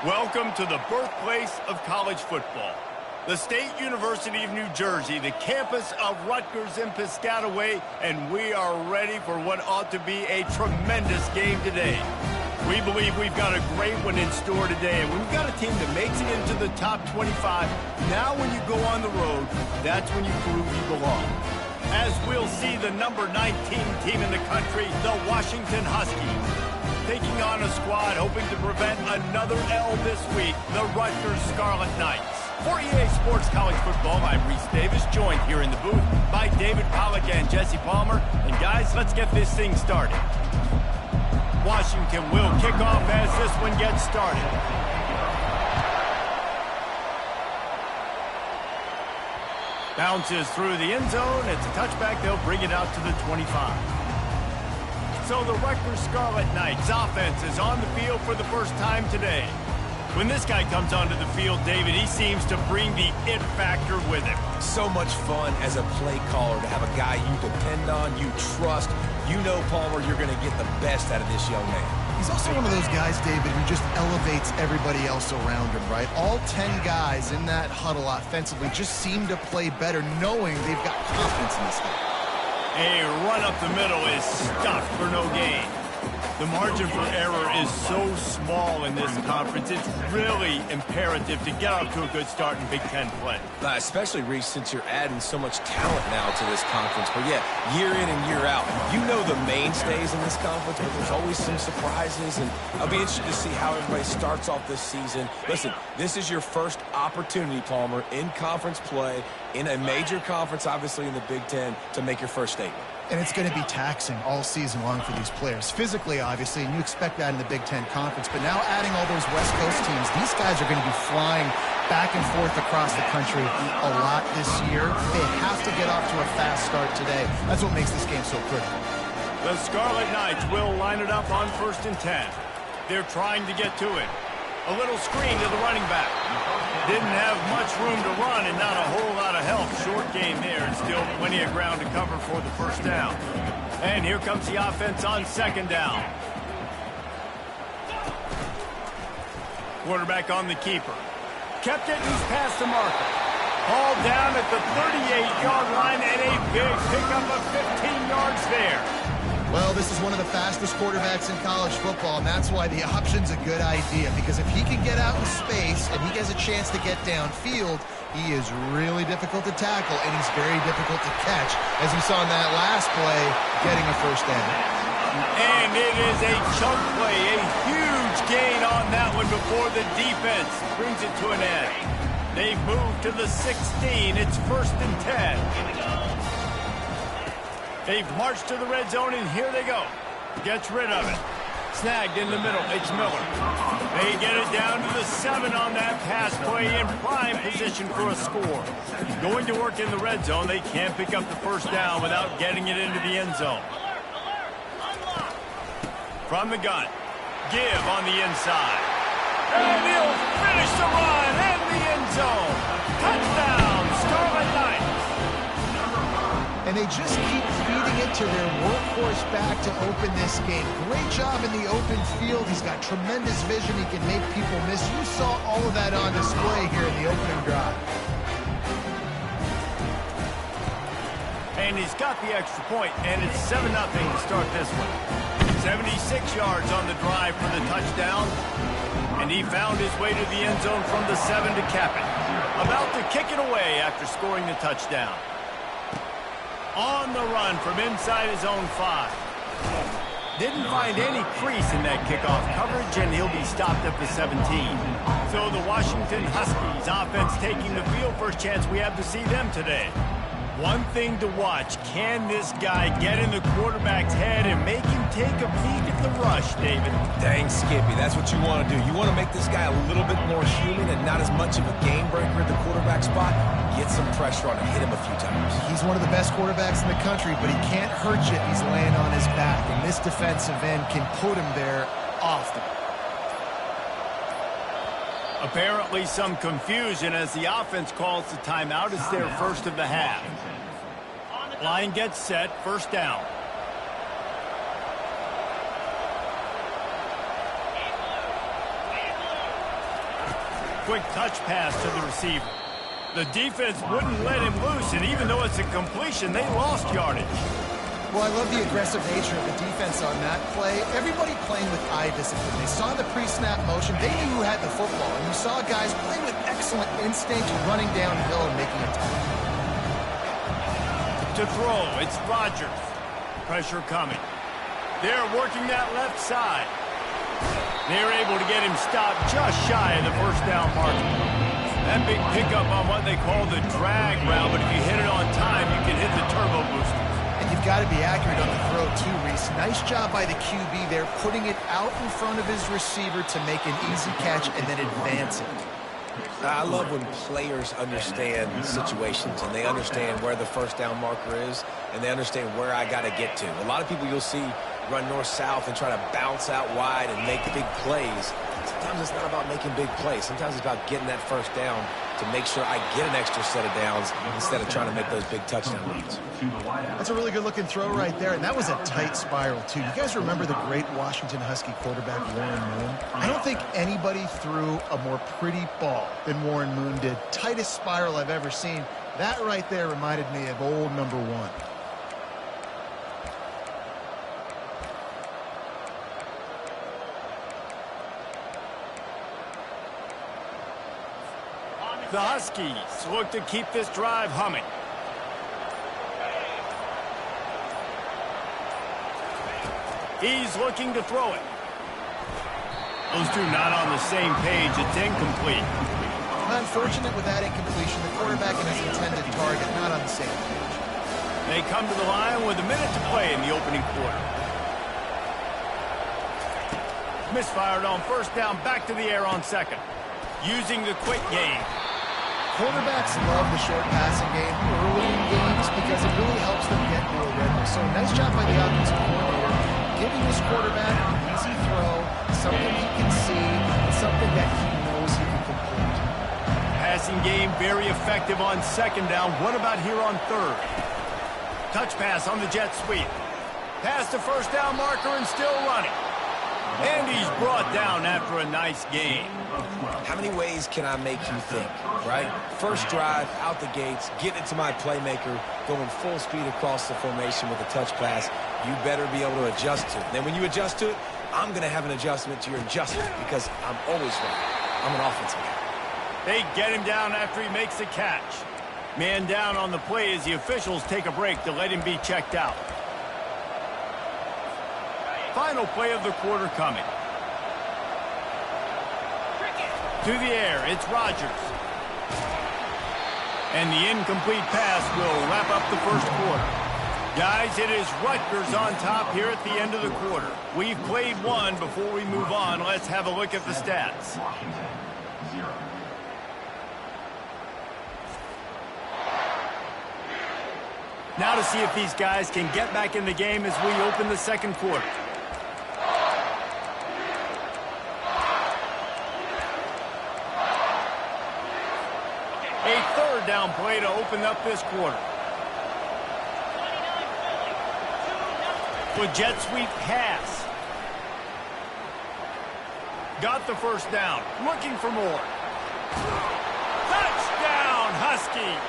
Welcome to the birthplace of college football. The State University of New Jersey, the campus of Rutgers in Piscataway, and we are ready for what ought to be a tremendous game today. We believe we've got a great one in store today, and we've got a team that makes it into the top 25. Now when you go on the road, that's when you prove you belong. As we'll see the number 19 team in the country, the Washington Huskies, taking on a squad hoping to prevent another L this week, the Rutgers Scarlet Knights. For EA Sports College Football, I'm Reese Davis, joined here in the booth by David Pollack and Jesse Palmer. And guys, let's get this thing started. Washington will kick off as this one gets started. Bounces through the end zone. It's a touchback. They'll bring it out to the 25. So the Rutgers Scarlet Knights offense is on the field for the first time today. When this guy comes onto the field, David, he seems to bring the it factor with him. So much fun as a play caller to have a guy you depend on, you trust. You know, Palmer, you're going to get the best out of this young man. He's also one of those guys, David, who just elevates everybody else around him, right? All 10 guys in that huddle offensively just seem to play better knowing they've got confidence in this game. A run up the middle is stuffed for no gain. The margin for error is so small in this conference, it's really imperative to get off to a good start in Big Ten play. Especially, Reese, since you're adding so much talent now to this conference. But yeah, year in and year out, you know the mainstays in this conference, but there's always some surprises, and I'll be interested to see how everybody starts off this season. Listen, this is your first opportunity, Palmer, in conference play, in a major conference, obviously in the Big Ten, to make your first statement. And it's going to be taxing all season long for these players. Physically, obviously, and you expect that in the Big Ten Conference. But now adding all those West Coast teams, these guys are going to be flying back and forth across the country a lot this year. They have to get off to a fast start today. That's what makes this game so critical. The Scarlet Knights will line it up on 1st and 10. They're trying to get to it. A little screen to the running back. Didn't have much room to run and not a whole lot of help. Short game there and still plenty of ground to cover for the first down. And here comes the offense on 2nd down. Quarterback on the keeper. Kept it, he's past the marker. Hauled down at the 38-yard line and a big pickup of 15 yards there. Well, this is one of the fastest quarterbacks in college football, and that's why the option's a good idea, because if he can get out in space and he has a chance to get downfield, he is really difficult to tackle, and he's very difficult to catch, as you saw in that last play, getting a first down. And it is a chunk play, a huge gain on that one before the defense brings it to an end. They've moved to the 16. It's 1st and 10. They've marched to the red zone, and here they go. Gets rid of it. Snagged in the middle. It's Miller. They get it down to the 7 on that pass play in prime position for a score. Going to work in the red zone. They can't pick up the first down without getting it into the end zone. From the gun. Give on the inside. And he'll finish the run in the end zone. Touchdown, Scarlet Knights. And they just keep feeding it to their workhorse back to open this game. Great job in the open field. He's got tremendous vision. He can make people miss. You saw all of that on display here in the opening drive. And he's got the extra point, and it's 7-0 to start this one. 76 yards on the drive for the touchdown. And he found his way to the end zone from the 7 to cap it. About to kick it away after scoring the touchdown. On the run from inside his own 5. Didn't find any crease in that kickoff coverage, and he'll be stopped at the 17. So the Washington Huskies offense taking the field. First chance we have to see them today. One thing to watch, can this guy get in the quarterback's head and make him take a peek at the rush, David? Dang, Skippy, that's what you want to do. You want to make this guy a little bit more human and not as much of a game breaker at the quarterback spot. Get some pressure on him, hit him a few times. He's one of the best quarterbacks in the country, but he can't hurt you if he's laying on his back, and this defensive end can put him there often. Apparently some confusion as the offense calls the timeout. It's their first of the half. Line gets set, 1st down. quick touch pass to the receiver. The defense wouldn't let him loose, and even though it's a completion, they lost yardage. Well, I love the aggressive nature of the defense on that play. Everybody playing with eye discipline. They saw the pre-snap motion. They knew who had the football. And you saw guys play with excellent instinct, running downhill and making a tackle. To throw, it's Rodgers. Pressure coming. They're working that left side. They're able to get him stopped just shy of the first down marker. That big pickup on what they call the drag route, but if you hit it on time, you can hit the turbo booster. And you've got to be accurate on the throw too, Reese. Nice job by the QB there, putting it out in front of his receiver to make an easy catch and then advance it. I love when players understand situations and they understand where the first down marker is and they understand where I got to get to. A lot of people you'll see run north-south and try to bounce out wide and make big plays. Sometimes it's not about making big plays. Sometimes it's about getting that first down to make sure I get an extra set of downs instead of trying to make those big touchdown runs. That's a really good-looking throw right there, and that was a tight spiral, too. You guys remember the great Washington Husky quarterback Warren Moon? I don't think anybody threw a more pretty ball than Warren Moon did. Tightest spiral I've ever seen. That right there reminded me of old number 1. The Huskies look to keep this drive humming. He's looking to throw it. Those two not on the same page. It's incomplete. Unfortunate with that incompletion. The quarterback and his intended target not on the same page. They come to the line with a minute to play in the opening quarter. Misfired on first down, back to the air on second. Using the quick game. Quarterbacks love the short passing game early in games because it really helps them get into a rhythm. So nice job by the offensive coordinator, giving this quarterback an easy throw, something he can see, and something that he knows he can complete. Passing game very effective on second down. What about here on third? Touch pass on the jet sweep. Past the first down marker and still running. And he's brought down after a nice game. How many ways can I make you think, right? First drive, out the gates, getting it to my playmaker, going full speed across the formation with a touch pass. You better be able to adjust to it. Then when you adjust to it, I'm going to have an adjustment to your adjustment because I'm always right. I'm an offensive guy. They get him down after he makes the catch. Man down on the play as the officials take a break to let him be checked out. Final play of the quarter coming. To the air, it's Rodgers. And the incomplete pass will wrap up the first quarter. Guys, it is Rutgers on top here at the end of the quarter. We've played one. Before we move on, let's have a look at the stats. Now to see if these guys can get back in the game as we open the second quarter. A third down play to open up this quarter. With jet sweep pass. Got the first down. Looking for more. Touchdown, Huskies!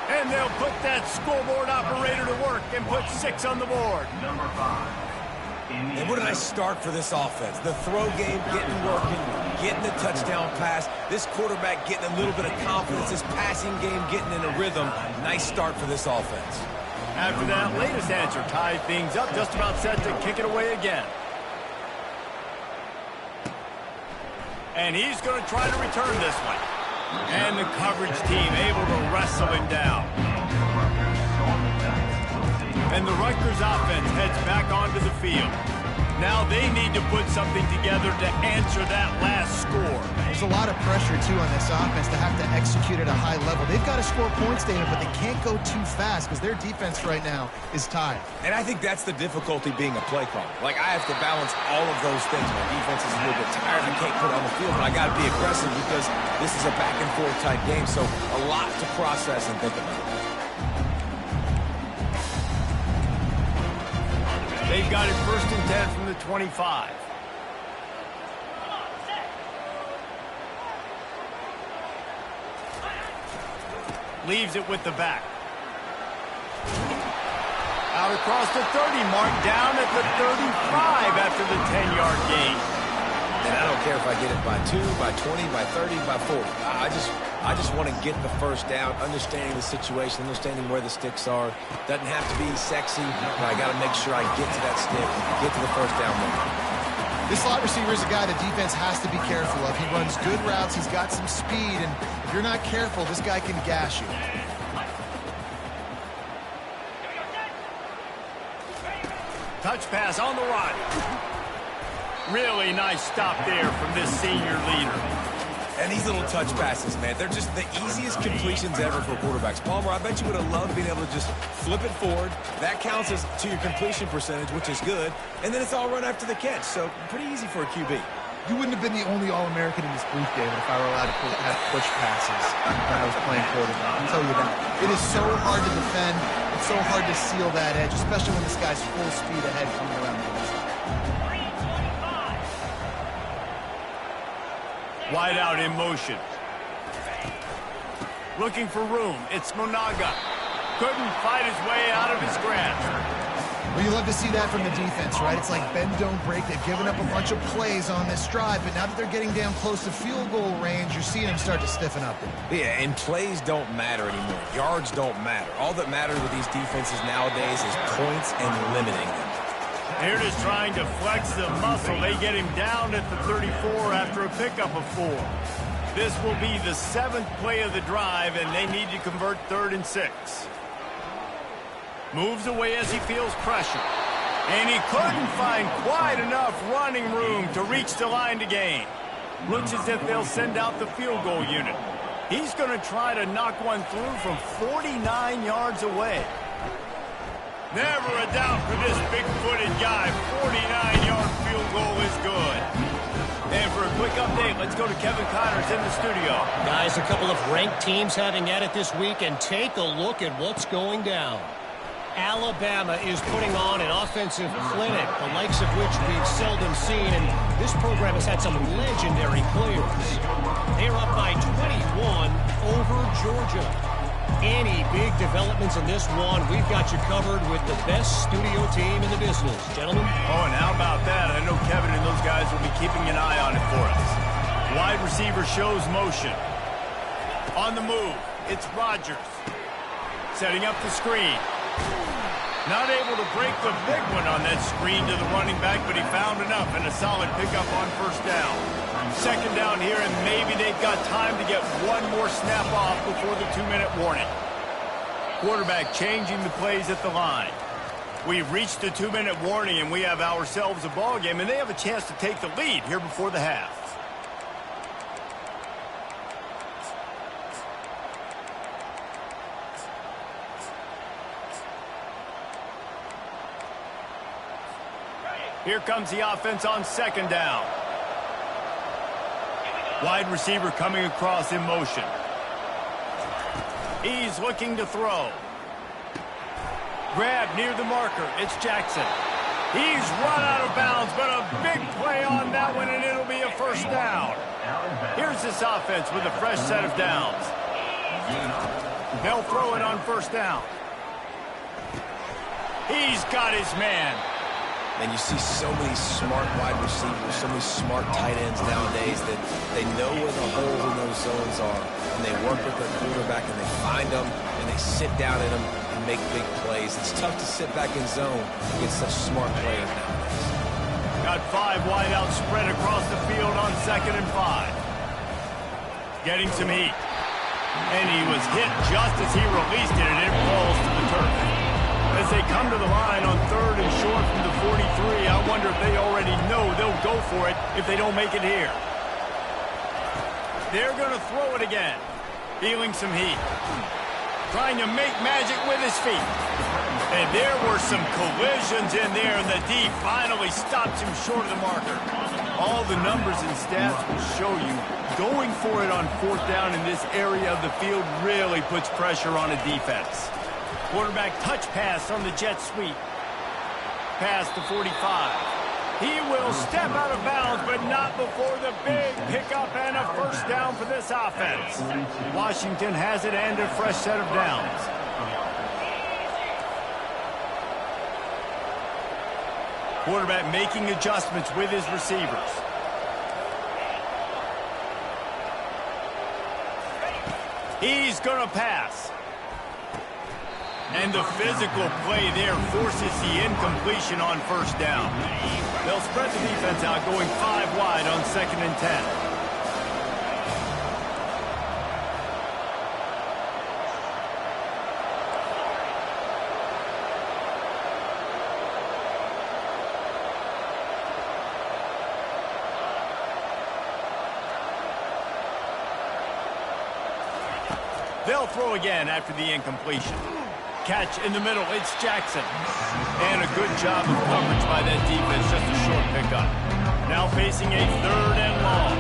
And they'll put that scoreboard operator to work and put 6 on the board. And what did I start for this offense? The throw game getting working, getting the touchdown pass. This quarterback getting a little bit of confidence. This passing game getting in a rhythm. Nice start for this offense. After that latest answer tied things up, just about set to kick it away again. And he's going to try to return this one. And the coverage team able to wrestle him down. And the Rutgers offense heads back onto the field. Now they need to put something together to answer that last score. There's a lot of pressure, too, on this offense to have to execute at a high level. They've got to score points, David, but they can't go too fast because their defense right now is tied. And I think that's the difficulty being a play caller. Like, I have to balance all of those things. My defense is a little bit tired. I can't put it on the field, but I got to be aggressive because this is a back-and-forth type game, so a lot to process and think about. They've got it 1st and 10 from the 25. 1, leaves it with the back. Out across the 30 mark, down at the 35 after the 10-yard gain. And I don't care if I get it by 2, by 20, by 30, by 40. I just want to get the first down, understanding the situation, understanding where the sticks are. Doesn't have to be sexy, but I got to make sure I get to that stick, get to the first down moment. This slot receiver is a guy the defense has to be careful of. He runs good routes, he's got some speed, and if you're not careful, this guy can gash you. Touch pass on the run. Really nice stop there from this senior leader. And these little touch passes, man, they're just the easiest completions ever for quarterbacks. Palmer, I bet you would have loved being able to just flip it forward. That counts as to your completion percentage, which is good. And then it's all run after the catch, so pretty easy for a QB. You wouldn't have been the only All-American in this booth, David, if I were allowed to have push passes when I was playing quarterback. I'll tell you that. It is so hard to defend. It's so hard to seal that edge, especially when this guy's full speed ahead coming around the outside. Wide out in motion. Looking for room. It's Monaga. Couldn't fight his way out of his grasp. Well, you love to see that from the defense, right? It's like bend, don't break. They've given up a bunch of plays on this drive, but now that they're getting down close to field goal range, you're seeing them start to stiffen up. Yeah, and plays don't matter anymore. Yards don't matter. All that matters with these defenses nowadays is points and limiting them. They're just trying to flex the muscle. They get him down at the 34 after a pickup of 4. This will be the 7th play of the drive, and they need to convert 3rd and 6. Moves away as he feels pressure. And he couldn't find quite enough running room to reach the line to gain. Looks as if they'll send out the field goal unit. He's going to try to knock one through from 49 yards away. Never a doubt for this big-footed guy. 49-yard field goal is good. And for a quick update, let's go to Kevin Connors in the studio. Guys, a couple of ranked teams having at it this week, and take a look at what's going down. Alabama is putting on an offensive clinic, the likes of which we've seldom seen, and this program has had some legendary players. They're up by 21 over Georgia. Any big developments in this one, we've got you covered with the best studio team in the business. Gentlemen? Oh, and how about that? I know Kevin and those guys will be keeping an eye on it for us. Wide receiver shows motion. On the move, it's Rodgers. Setting up the screen. Not able to break the big one on that screen to the running back, but he found enough and a solid pickup on first down. Second down here, and maybe they've got time to get one more snap off before the 2-minute warning. Quarterback changing the plays at the line. We've reached the 2-minute warning, and we have ourselves a ball game, and they have a chance to take the lead here before the half. Here comes the offense on second down. Wide receiver coming across in motion. He's looking to throw. Grab near the marker. It's Jackson. He's run out of bounds, but a big play on that one, and it'll be a first down. Here's this offense with a fresh set of downs. They'll throw it on first down. He's got his man. And you see so many smart wide receivers, so many smart tight ends nowadays that they know where the holes in those zones are. And they work with their quarterback, and they find them, and they sit down in them and make big plays. It's tough to sit back in zone against such smart players nowadays. Got 5 wide out spread across the field on 2nd and 5. Getting some heat. And he was hit just as he released it, and it falls to the turf. As they come to the line on 3rd and short from the 43, I wonder if they already know they'll go for it if they don't make it here. They're going to throw it again. Feeling some heat. Trying to make magic with his feet. And there were some collisions in there, and the D finally stopped him short of the marker. All the numbers and stats will show you going for it on 4th down in this area of the field really puts pressure on a defense. Quarterback touch pass on the jet sweep. Pass to 45. He will step out of bounds, but not before the big pickup and a first down for this offense. Washington has it and a fresh set of downs. Quarterback making adjustments with his receivers. He's going to pass. And the physical play there forces the incompletion on first down. They'll spread the defense out, going 5 wide on 2nd and 10. They'll throw again after the incompletion. Catch in the middle, it's Jackson. And a good job of coverage by that defense, just a short pickup. Now facing a 3rd and long.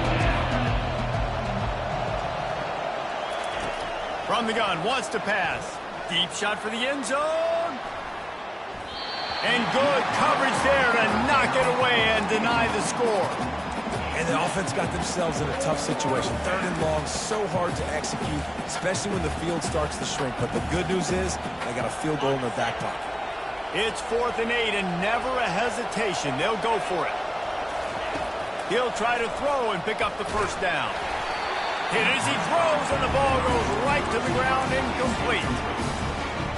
From the gun, wants to pass. Deep shot for the end zone. And good coverage there to knock it away and deny the score. And the offense got themselves in a tough situation. 3rd and long, so hard to execute, especially when the field starts to shrink. But the good news is they got a field goal in their back pocket. It's 4th and 8 and never a hesitation. They'll go for it. He'll try to throw and pick up the first down. Hit as he throws, and the ball goes right to the ground, incomplete.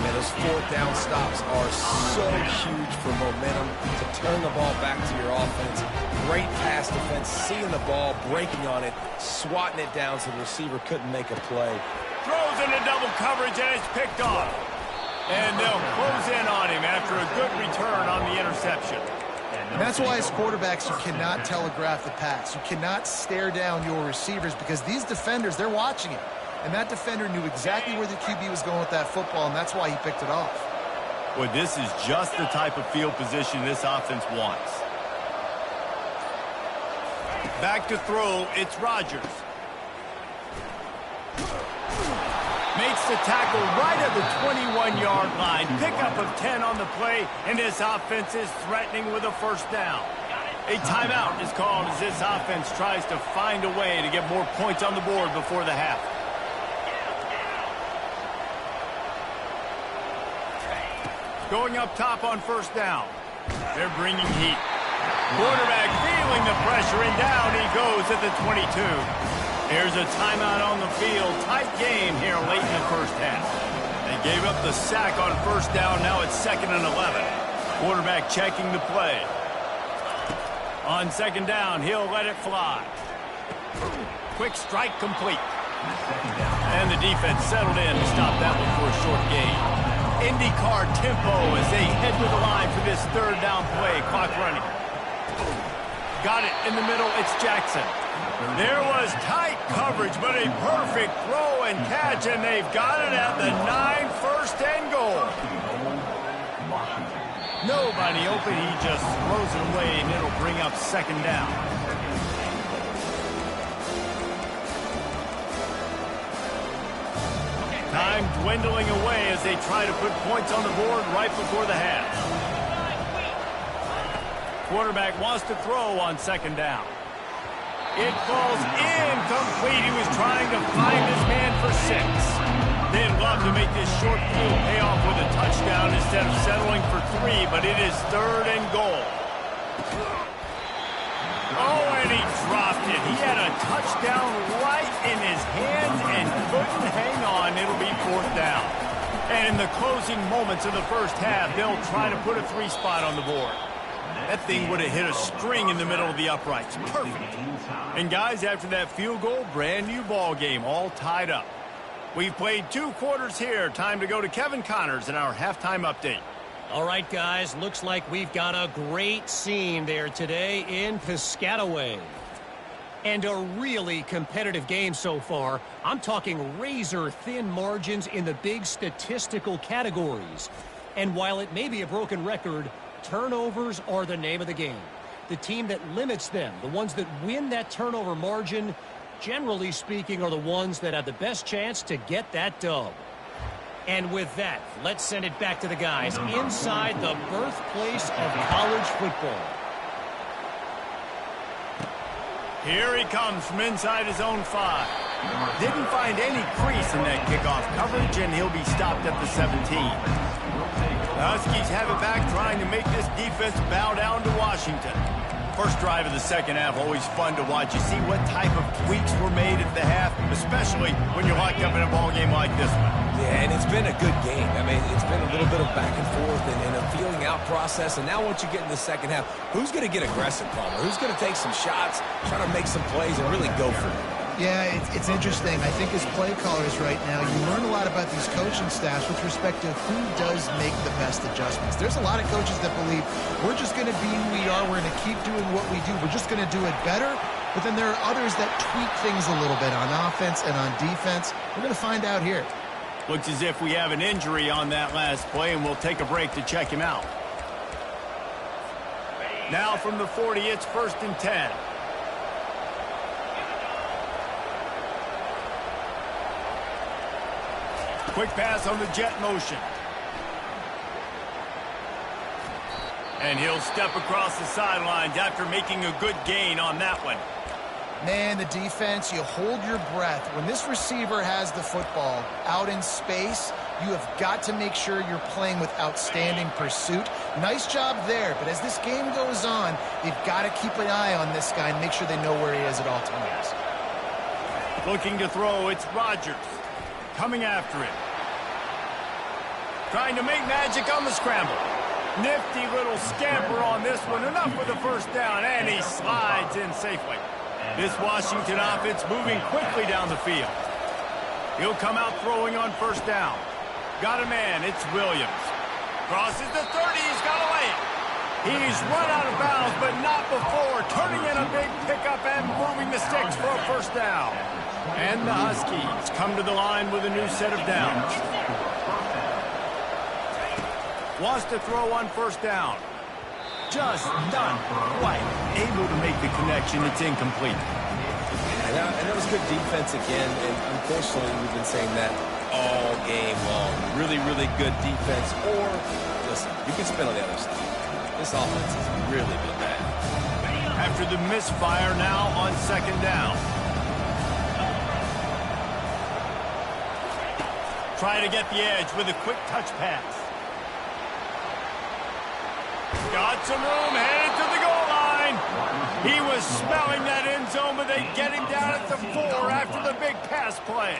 Man, those 4th down stops are so huge for momentum to turn the ball back to your offense. Great pass defense, seeing the ball, breaking on it, swatting it down so the receiver couldn't make a play. Throws into double coverage, and it's picked off. And they'll close in on him after a good return on the interception. And that's why as quarterbacks you cannot telegraph the pass. You cannot stare down your receivers because these defenders, they're watching it. And that defender knew exactly where the QB was going with that football, and that's why he picked it off. Well, this is just the type of field position this offense wants. Back to throw, it's Rodgers. Makes the tackle right at the 21-yard line. Pickup of 10 on the play, and this offense is threatening with a first down. A timeout is called as this offense tries to find a way to get more points on the board before the half. Going up top on first down. They're bringing heat. Quarterback feeling the pressure, and down he goes at the 22. Here's a timeout on the field. Tight game here late in the first half. They gave up the sack on first down. Now it's 2nd and 11. Quarterback checking the play. On 2nd down, he'll let it fly. Quick strike complete. And the defense settled in to stop that one for a short gain. IndyCar tempo as they head to the line for this 3rd down play. Clock running. Got it in the middle. It's Jackson. There was tight coverage, but a perfect throw and catch, and they've got it at the 9, 1st and goal. Nobody open. He just throws it away, and it'll bring up 2nd down. Time dwindling away as they try to put points on the board right before the half. Quarterback wants to throw on 2nd down. It falls incomplete. He was trying to find his man for 6. They'd love to make this short field pay off with a touchdown instead of settling for 3, but it is 3rd and goal. Oh, and he dropped it. He had a touchdown right in his hands and couldn't hang on. It'll be 4th down. And in the closing moments of the first half, they'll try to put a 3 spot on the board. That thing would have hit a string in the middle of the uprights. Perfect. And guys, after that field goal, brand new ball game, all tied up. We've played 2 quarters here. Time to go to Kevin Connors in our halftime update. All right, guys, looks like we've got a great scene there today in Piscataway. And a really competitive game so far. I'm talking razor-thin margins in the big statistical categories. And while it may be a broken record, turnovers are the name of the game. The team that limits them, the ones that win that turnover margin, generally speaking, are the ones that have the best chance to get that dub. And with that, let's send it back to the guys inside the birthplace of college football. Here he comes from inside his own 5. Didn't find any crease in that kickoff coverage, and he'll be stopped at the 17. The Huskies have it back, trying to make this defense bow down to Washington. First drive of the second half, always fun to watch. You see what type of tweaks were made at the half, especially when you're locked up in a ball game like this one. Yeah, and it's been a good game. I mean, it's been a little bit of back and forth and a feeling out process. And now once you get in the second half, who's going to get aggressive, Palmer? Who's going to take some shots, try to make some plays, and really go for it? Yeah, it's interesting. I think as play callers right now, you learn a lot about these coaching staffs with respect to who does make the best adjustments. There's a lot of coaches that believe we're just going to be who we are. We're going to keep doing what we do. We're just going to do it better. But then there are others that tweak things a little bit on offense and on defense. We're going to find out here. Looks as if we have an injury on that last play, and we'll take a break to check him out. Now from the 40, it's 1st and 10. Quick pass on the jet motion. And he'll step across the sidelines after making a good gain on that one. Man, the defense, you hold your breath. When this receiver has the football out in space, you have got to make sure you're playing with outstanding pursuit. Nice job there, but as this game goes on, they've got to keep an eye on this guy and make sure they know where he is at all times. Looking to throw, it's Rodgers. Coming after it. Trying to make magic on the scramble. Nifty little scamper on this one. Enough for the first down, and he slides in safely. This Washington offense moving quickly down the field. He'll come out throwing on first down. Got a man, it's Williams. Crosses the 30, he's got to lay it. He's run out of bounds, but not before turning in a big pickup and moving the sticks for a first down. And the Huskies come to the line with a new set of downs. Wants to throw on first down. Just not quite able to make the connection. It's incomplete. And that was good defense again, and unfortunately we've been saying that all game long. Really, really good defense. Or, listen, you can spin on the other side. This offense has really been bad. After the misfire, now on second down. Try to get the edge with a quick touch pass. Got some room, headed to the goal line. He was smelling that end zone, but they get him down at the 4 after the big pass play.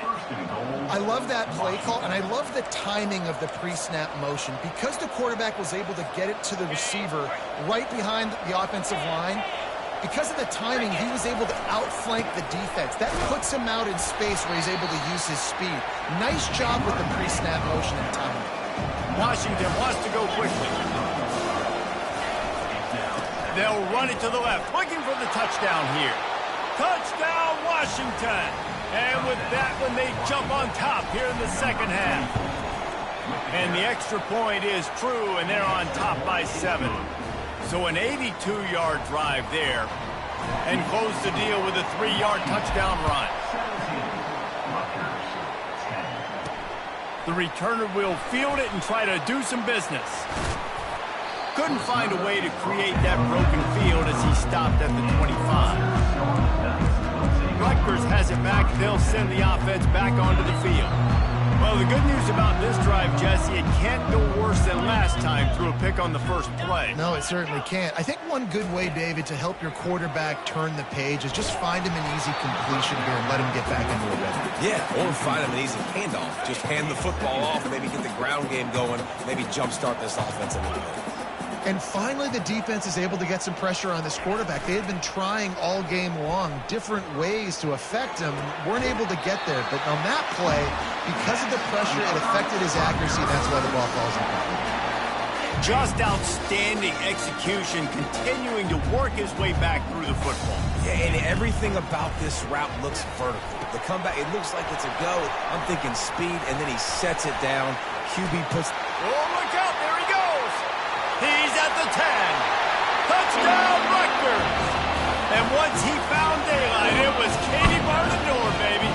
I love that play call, and I love the timing of the pre-snap motion. Because the quarterback was able to get it to the receiver right behind the offensive line, because of the timing, he was able to outflank the defense. That puts him out in space where he's able to use his speed. Nice job with the pre-snap motion and timing. Washington wants to go quickly. They'll run it to the left, looking for the touchdown here. Touchdown, Washington! And with that one, they jump on top here in the second half. And the extra point is true, and they're on top by 7. So an 82-yard drive there, and close the deal with a 3-yard touchdown run. The returner will field it and try to do some business. Couldn't find a way to create that broken field as he stopped at the 25. Rutgers has it back. They'll send the offense back onto the field. Well, the good news about this drive, Jesse, it can't go worse than last time through a pick on the first play. No, it certainly can't. I think one good way, David, to help your quarterback turn the page is just find him an easy completion here and let him get back into a rhythm. Yeah, or find him an easy handoff. Just hand the football off, maybe get the ground game going, maybe jumpstart this offense a little bit. And finally, the defense is able to get some pressure on this quarterback. They had been trying all game long different ways to affect him, weren't able to get there. But on that play, because of the pressure, it affected his accuracy. That's why the ball falls incomplete. Just outstanding execution, continuing to work his way back through the football. Yeah, and everything about this route looks vertical. The comeback, it looks like it's a go. I'm thinking speed, and then he sets it down. QB puts... Oh, look out, there he goes. He's at the 10. Touchdown, Rutgers. And once he found daylight, it was Katie bar the door, baby.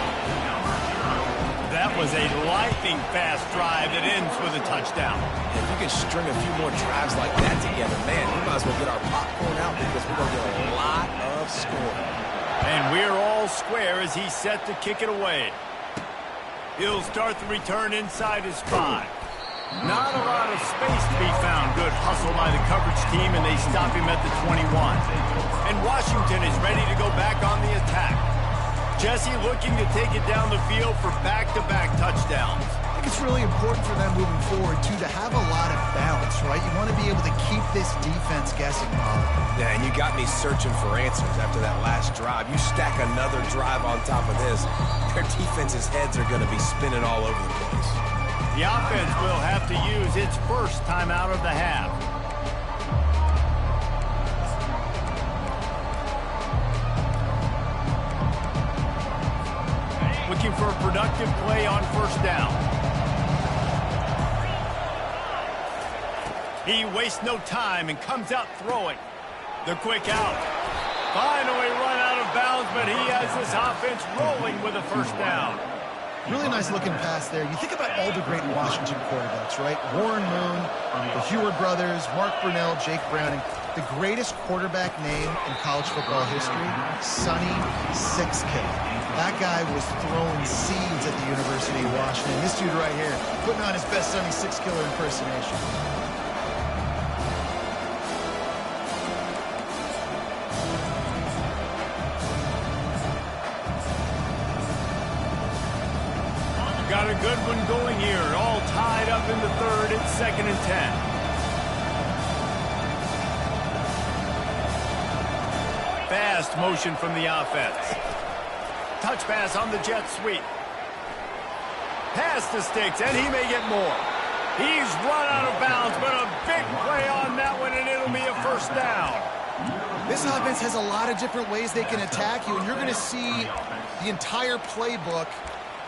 That was a lightning-fast drive that ends with a touchdown. If you can string a few more drives like that together, man, we might as well get our popcorn out because we're going to get a lot of scoring. And we're all square as he's set to kick it away. He'll start the return inside his 5. Not a lot of space to be found. Good hustle by the coverage team, and they stop him at the 21. And Washington is ready to go back on the attack. Jesse looking to take it down the field for back-to-back touchdowns. I think it's really important for them moving forward, too, to have a lot of balance, right? You want to be able to keep this defense guessing, Bob. Yeah, and you got me searching for answers after that last drive. You stack another drive on top of this, their defense's heads are going to be spinning all over the place. The offense will have to use its first timeout of the half. Looking for a productive play on first down. He wastes no time and comes out throwing. The quick out. Finally run out of bounds, but he has this offense rolling with a first down. Really nice looking pass there. You think about all the great Washington quarterbacks, right? Warren Moon, the Heward brothers, Mark Brunell, Jake Browning. The greatest quarterback name in college football history, Sonny Sixkiller. That guy was throwing seeds at the University of Washington. This dude right here, putting on his best Sonny Sixkiller impersonation. Got a good one going here. All tied up in the third. It's 2nd and 10. Fast motion from the offense. Touch pass on the jet sweep. Pass the sticks, and he may get more. He's run out of bounds, but a big play on that one, and it'll be a first down. This offense has a lot of different ways they can attack you, and you're going to see the entire playbook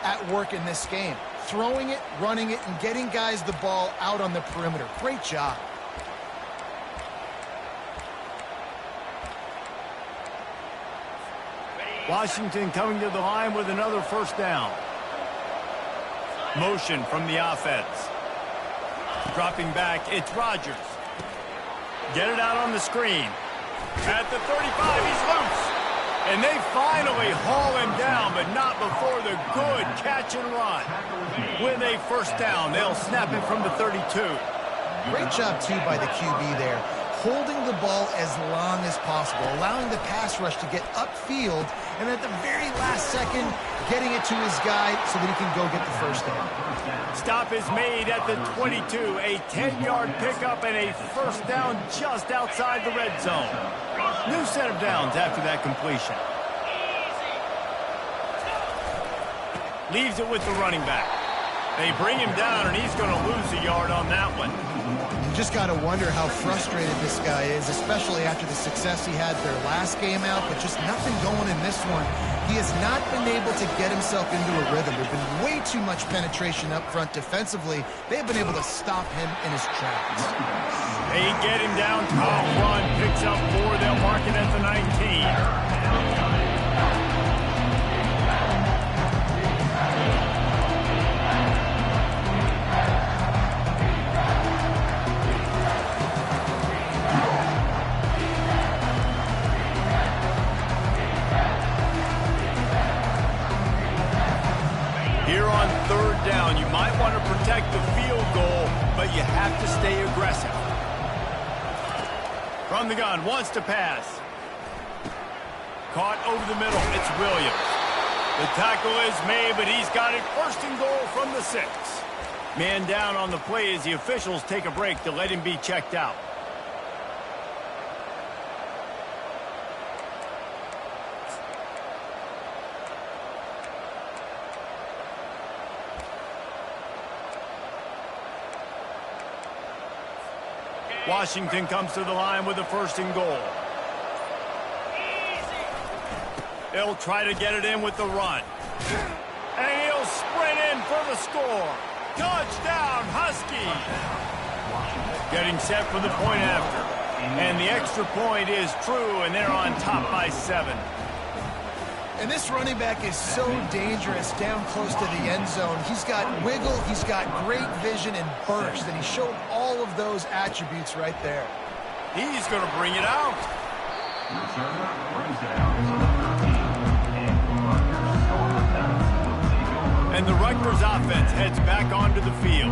at work in this game. Throwing it, running it, and getting guys the ball out on the perimeter. Great job. Washington coming to the line with another first down. Motion from the offense. Dropping back, it's Rodgers. Get it out on the screen. At the 35, he's loose. And they finally haul him down, but not before the good catch and run. With a first down, they'll snap it from the 32. Great job, too, by the QB there. Holding the ball as long as possible, allowing the pass rush to get upfield, and at the very last second, getting it to his guy so that he can go get the first down. Stop is made at the 22. A 10-yard pickup and a first down just outside the red zone. New set of downs after that completion. Leaves it with the running back. They bring him down, and he's going to lose a yard on that one. You just got to wonder how frustrated this guy is, especially after the success he had their last game out, but just nothing going in this one. He has not been able to get himself into a rhythm. There's been way too much penetration up front defensively. They've been able to stop him in his tracks. They get him down, top run, picks up 4, they'll mark it at the 19. Here on third down, you might want to protect the field goal, but you have to stay aggressive. From the gun, wants to pass. Caught over the middle, it's Williams. The tackle is made, but he's got it first and goal from the 6. Man down on the play as the officials take a break to let him be checked out. Washington comes to the line with a first and goal. They'll try to get it in with the run. And he'll sprint in for the score. Touchdown, Huskies! Getting set for the point after. And the extra point is true, and they're on top by 7. And this running back is so dangerous down close to the end zone. He's got wiggle, he's got great vision and burst, and he showed all of those attributes right there. He's going to bring it out. Returner brings it out. And the Rutgers offense heads back onto the field.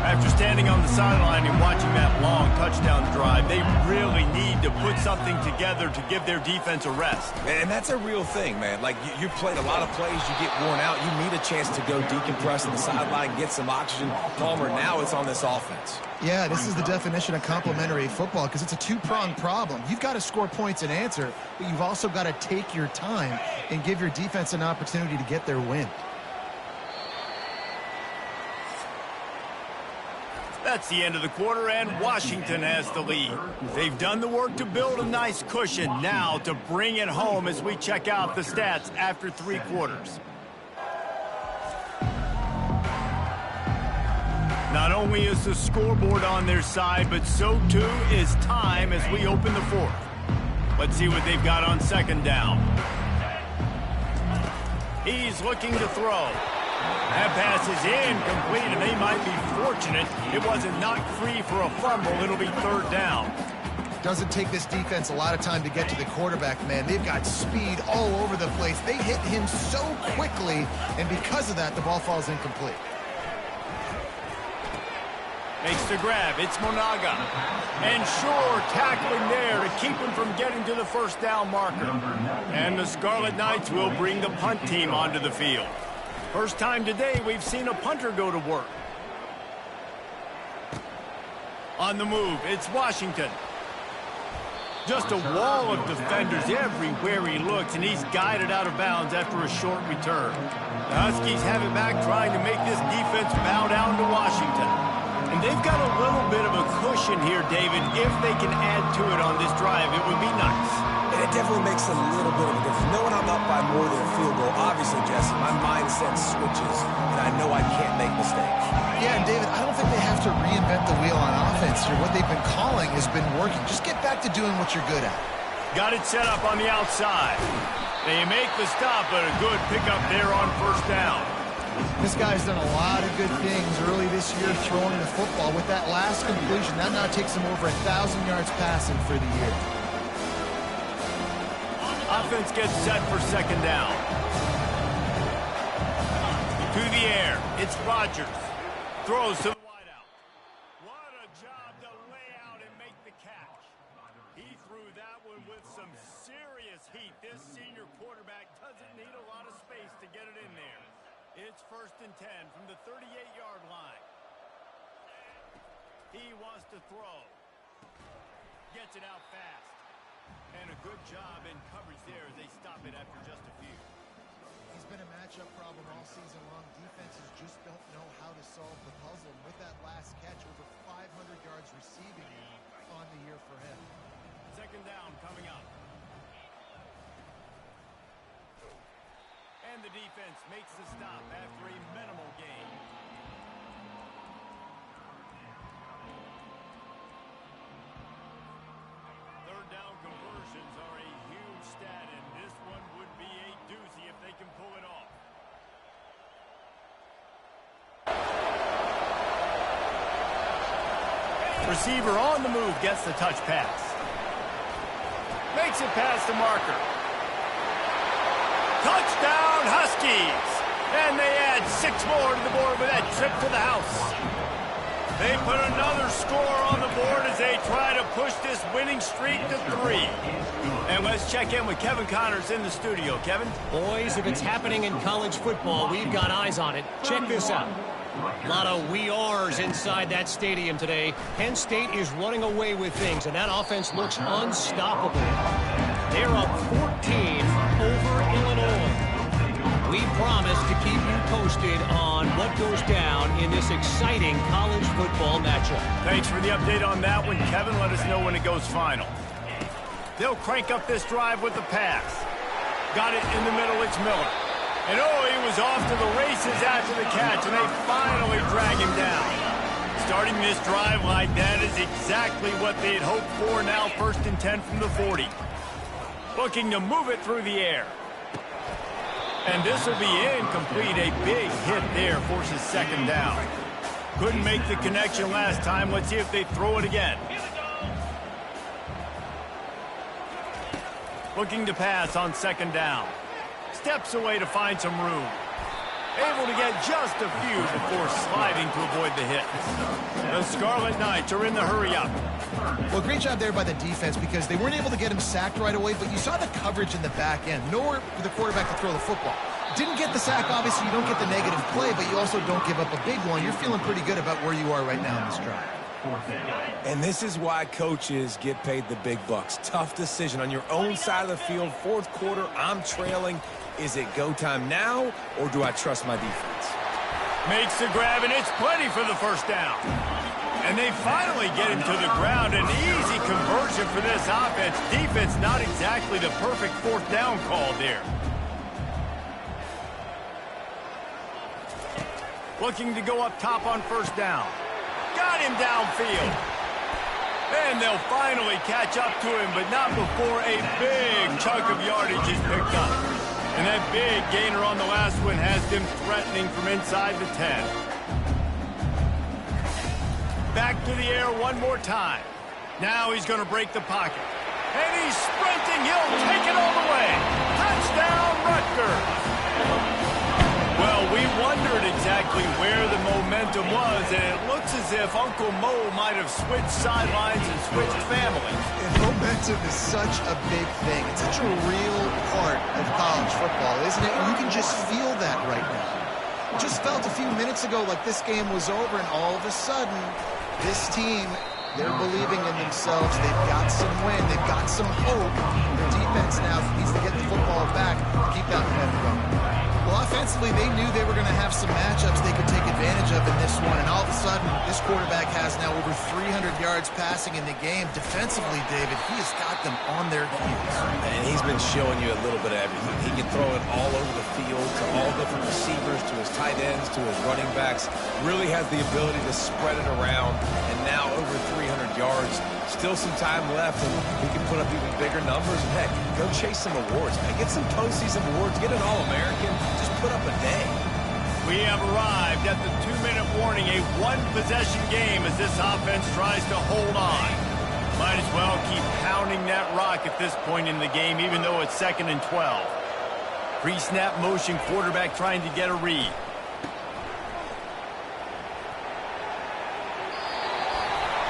After standing on the sideline and watching that long touchdown drive, they really need to put something together to give their defense a rest. And that's a real thing, man. Like, you played a lot of plays, you get worn out, you need a chance to go decompress on the sideline, get some oxygen. Palmer, now it's on this offense. Yeah, this is the definition of complementary football because it's a two-pronged problem. You've got to score points and answer, but you've also got to take your time and give your defense an opportunity to get their win. That's the end of the quarter, and Washington has the lead. They've done the work to build a nice cushion. Now to bring it home as we check out the stats after 3 quarters. Not only is the scoreboard on their side, but so too is time as we open the 4th. Let's see what they've got on 2nd down. He's looking to throw. That pass is incomplete, and they might be fortunate it wasn't knocked free for a fumble. It'll be 3rd down. Doesn't take this defense a lot of time to get to the quarterback, man. They've got speed all over the place. They hit him so quickly, and because of that, the ball falls incomplete. Makes the grab. It's Monaga. And sure, tackling there to keep him from getting to the 1st down marker. And the Scarlet Knights will bring the punt team onto the field. First time today we've seen a punter go to work. On the move, it's Washington. Just a wall of defenders everywhere he looks, and he's guided out of bounds after a short return. The Huskies have it back, trying to make this defense bow down to Washington. And they've got a little bit of a cushion here, David. If they can add to it on this drive, it would be nice. And it definitely makes a little bit of a difference. Knowing I'm up by more than a field goal, obviously, Jesse, my mindset switches, and I know I can't make mistakes. Yeah, and David, I don't think they have to reinvent the wheel on offense here. What they've been calling has been working. Just get back to doing what you're good at. Got it set up on the outside. They make the stop, but a good pickup there on 1st down. This guy's done a lot of good things early this year throwing the football. With that last completion, that now takes him over 1,000 yards passing for the year. Offense gets set for 2nd down. To the air. It's Rodgers. Throws to the wideout. What a job to lay out and make the catch. He threw that one with some serious heat. This senior quarterback doesn't need a lot of space to get it in there. It's 1st and 10 from the 38-yard line. He wants to throw. Gets it out fast. And a good job in coverage there as they stop it after just a few. He's been a matchup problem all season long. Defenses just don't know how to solve the puzzle. And with that last catch, over 500 yards receiving on the year for him. 2nd down coming up. And the defense makes the stop after a minimal gain. Third down conversions are a huge stat, and this one would be a doozy if they can pull it off. Receiver on the move gets the touch pass. Makes it past the marker. Touchdown, Huskies! And they add 6 more to the board with that trip to the house. They put another score on the board as they try to push this winning streak to 3. And let's check in with Kevin Connors in the studio. Kevin? Boys, if it's happening in college football, we've got eyes on it. Check this out. A lot of we are's inside that stadium today. Penn State is running away with things, and that offense looks unstoppable. They're up 14 over Illinois. We promise to keep you posted on what goes down in this exciting college football matchup. Thanks for the update on that one, Kevin. Let us know when it goes final. They'll crank up this drive with the pass. Got it in the middle, it's Miller. And oh, he was off to the races after the catch, and they finally drag him down. Starting this drive like that is exactly what they had hoped for. Now 1st and 10 from the 40. Looking to move it through the air. And this will be incomplete. A big hit there forces 2nd down. Couldn't make the connection last time. Let's see if they throw it again. Looking to pass on 2nd down. steps away to find some room. Able to get just a few before sliding to avoid the hit. The Scarlet Knights are in the hurry-up. Well, great job there by the defense because they weren't able to get him sacked right away, but you saw the coverage in the back end. Nowhere for the quarterback to throw the football. Didn't get the sack, obviously you don't get the negative play, but you also don't give up a big one. You're feeling pretty good about where you are right now in this drive. And this is why coaches get paid the big bucks. Tough decision on your own side of the field. Fourth quarter, I'm trailing. Is it go time now, or do I trust my defense? Makes the grab, and it's plenty for the first down. And they finally get him to the ground. An easy conversion for this offense. Defense not exactly the perfect fourth down call there. Looking to go up top on first down. Got him downfield. And they'll finally catch up to him, but not before a big chunk of yardage is picked up. And that big gainer on the last one has them threatening from inside the 10. Back to the air one more time. Now he's going to break the pocket. And he's sprinting. He'll take it all the way. Touchdown, Rutgers. Well, we wondered exactly where the momentum was, and it looks as if Uncle Mo might have switched sidelines and switched families. And momentum is such a big thing. It's such a real part of college football, isn't it? And you can just feel that right now. It just felt a few minutes ago like this game was over, and all of a sudden, this team, they're believing in themselves. They've got some win. They've got some hope. Their defense now needs to get the football back to keep that momentum going. Well, offensively, they knew they were going to have some matchups they could take advantage of in this one, and all of a sudden, this quarterback has now over 300 yards passing in the game. Defensively, David, he has got them on their heels. And he's been showing you a little bit of everything. He can throw it all over the field to all different receivers, to his tight ends, to his running backs. Really has the ability to spread it around, and now over 300 yards. Still some time left, and he can put up even bigger numbers. And heck, go chase some awards, man. Get some postseason awards. Get an All-American. Just put up a day. We have arrived at the 2-minute warning, a one-possession game as this offense tries to hold on. Might as well keep pounding that rock at this point in the game, even though it's 2nd and 12. Pre-snap motion, quarterback trying to get a read.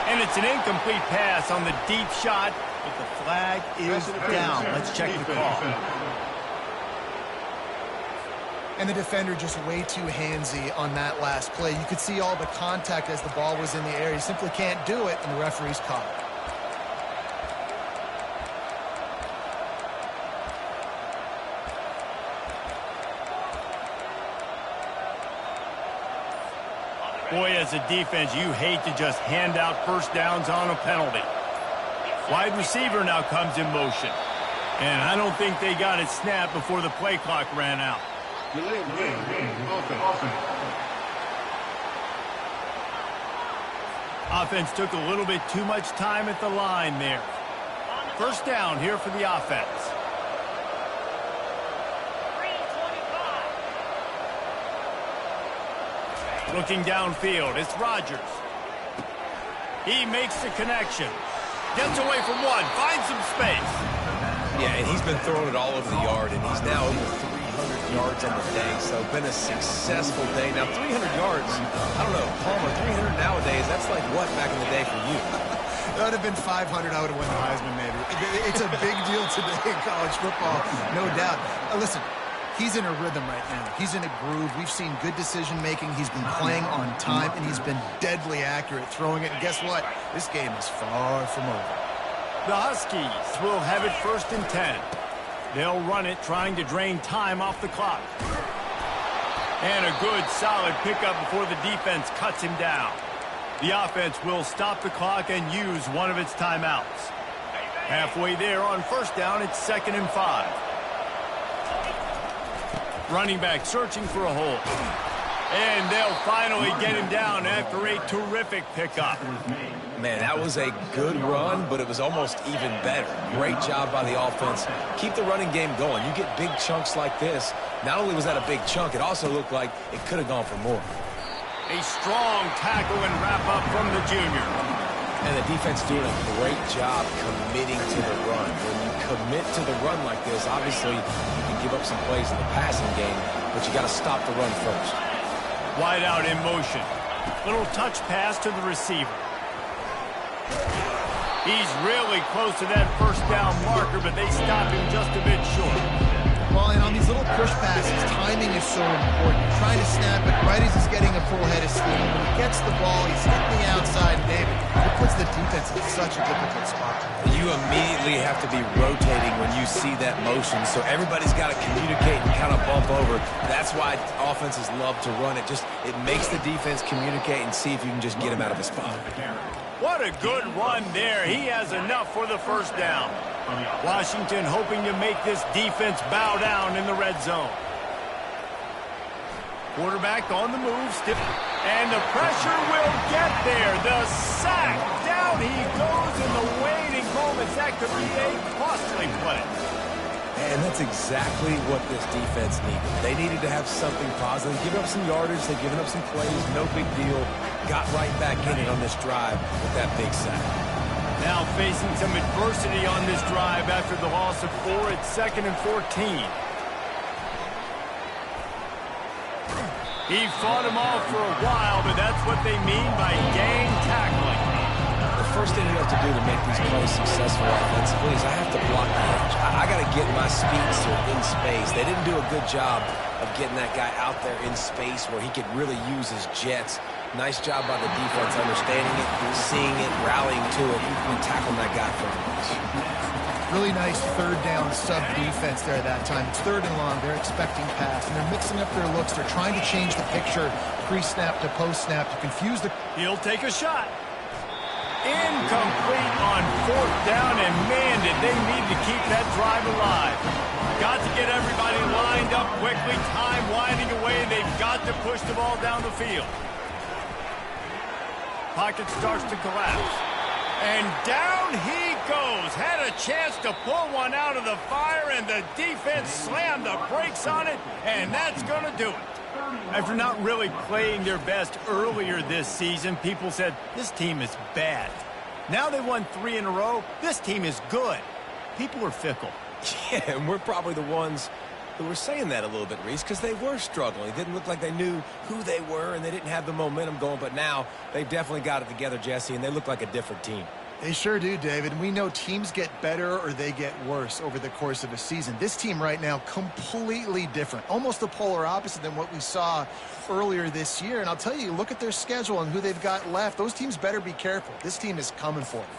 And it's an incomplete pass on the deep shot, but the flag is down. Let's check the call. And the defender just way too handsy on that last play. You could see all the contact as the ball was in the air. He simply can't do it, and the referee's caught it. Boy, as a defense, you hate to just hand out first downs on a penalty. Wide receiver now comes in motion. And I don't think they got it snapped before the play clock ran out. Offense took a little bit too much time at the line there. First down here for the offense. Looking downfield, it's Rodgers. He makes the connection. Gets away from one, finds some space. Yeah, and he's been throwing it all over the yard, and he's now over 300 yards on the day, so been a successful day. Now, 300 yards, I don't know, Palmer, 300 nowadays, that's like what back in the day for you? That would have been 500. I would have won the Heisman, maybe. It's a big deal today in college football, no doubt. Listen, he's in a rhythm right now. He's in a groove. We've seen good decision-making. He's been playing on time, and he's been deadly accurate throwing it. And guess what? This game is far from over. The Huskies will have it 1st and 10. They'll run it, trying to drain time off the clock. And a good, solid pickup before the defense cuts him down. The offense will stop the clock and use one of its timeouts. Halfway there on first down, it's 2nd and 5. Running back searching for a hole. And they'll finally get him down after a terrific pickup. Man, that was a good run, but it was almost even better. Great job by the offense. Keep the running game going. You get big chunks like this. Not only was that a big chunk, it also looked like it could have gone for more. A strong tackle and wrap up from the junior. And the defense doing a great job committing to the run. When you commit to the run like this, obviously you can give up some plays in the passing game, but you got to stop the run first. Wide out in motion. Little touch pass to the receiver. He's really close to that first down marker, but they stop him just a bit short. Well, and on these little push passes, timing is so important. You're trying to snap it right as he's getting a full head of steam. When he gets the ball, he's hitting the outside, David. It puts the defense in such a difficult spot. You immediately have to be rotating when you see that motion, so everybody's got to communicate and kind of bump over. That's why offenses love to run it. It makes the defense communicate and see if you can just get him out of a spot. What a good run there. He has enough for the first down. Washington hoping to make this defense bow down in the red zone. Quarterback on the move, stiff, and the pressure will get there. The sack, down he goes in the waiting moments. That could be a costly play. And that's exactly what this defense needed. They needed to have something positive. Give up some yardage, they've given up some plays, no big deal. Got right back in it on this drive with that big sack. Now facing some adversity on this drive after the loss of 4 at 2nd and 14. He fought him off for a while, but that's what they mean by gang tackling. The first thing you have to do to make these plays successful offensively is I have to block the edge. I got to get my speedster in space. They didn't do a good job of getting that guy out there in space where he could really use his jets. Nice job by the defense understanding it, seeing it, rallying to it, and tackling that guy for him. Really nice third down sub defense there that time. It's 3rd and long. They're expecting pass, and they're mixing up their looks. They're trying to change the picture pre-snap to post-snap to confuse the... He'll take a shot. Incomplete on 4th down, and man, did they need to keep that drive alive. Got to get everybody lined up quickly, time winding away, and they've got to push the ball down the field. Pocket starts to collapse. And down he goes. Had a chance to pull one out of the fire, and the defense slammed the brakes on it, and that's going to do it. After not really playing their best earlier this season, people said, this team is bad. Now they won 3 in a row. This team is good. People are fickle. Yeah, and we're probably the ones who were saying that a little bit, Reese, because they were struggling. It didn't look like they knew who they were, and they didn't have the momentum going. But now they've definitely got it together, Jesse, and they look like a different team. They sure do, David. And we know teams get better or they get worse over the course of a season. This team right now, completely different. Almost the polar opposite than what we saw earlier this year. And I'll tell you, look at their schedule and who they've got left. Those teams better be careful. This team is coming for them.